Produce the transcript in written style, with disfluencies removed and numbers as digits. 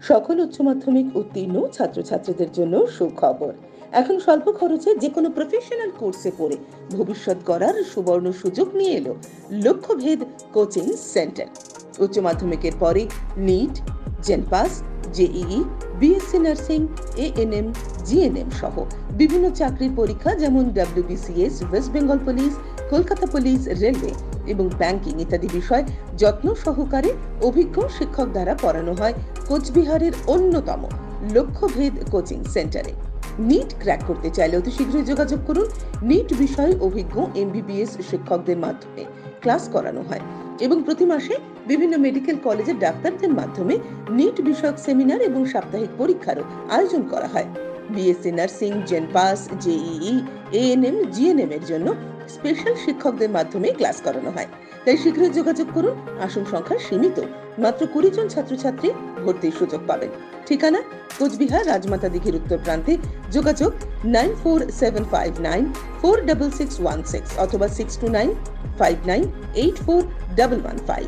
সকল উচ্চ মাধ্যমিক উত্তীর্ণ ছাত্রছাত্রীদের জন্য সুখবর। এখন স্বল্প খরচে যে কোনো প্রফেশনাল কোর্সে পড়ে ভবিষ্যৎ গড়ার সুবর্ণ সুযোগ নিয়ে এলো লক্ষ্যভেদ কোচিং সেন্টার। উচ্চ মাধ্যমিকের পরে NEET, JENPAS, JEE, BSc nursing, ANM, GNM সহ বিভিন্ন চাকরির পরীক্ষা যেমন WBCS, West Bengal police, Kolkata police, railway এবং ব্যাংকিং ইত্যাদি বিষয় যত্ন সহকারে অভিজ্ঞ শিক্ষক দ্বারা পড়ানো হয় কোচবিহারের অন্যতম লক্ষ্যভেদ কোচিং সেন্টারে। নিট ক্র্যাক করতে চাইলে অতি শীঘ্রই যোগাযোগ করুন। নিট বিষয়ে অভিজ্ঞ এমবিবিএস শিক্ষকদের মাধ্যমে ক্লাস করানো হয় এবং প্রতি মাসে বিভিন্ন মেডিকেল কলেজের ডাক্তারদের মাধ্যমে নিট বিষয়ক সেমিনার এবং সাপ্তাহিক পরীক্ষারও আয়োজন করা হয়। BSc nursing, জেনপাস, JEE, ANM, GNM এর জন্য স্পেশাল শিক্ষকদের মাধ্যমে ক্লাস করানো হয়। তাই শীঘ্রই যোগাযোগ করুন। আসন সংখ্যা সীমিত, মাত্র 20 জন ছাত্রছাত্রী ভর্তির সুযোগ পাবেন। ঠিকানা কোচবিহার রাজমাতা দিঘির উত্তর প্রান্তে। যোগাযোগ 9475946616 অথবা 6295984115।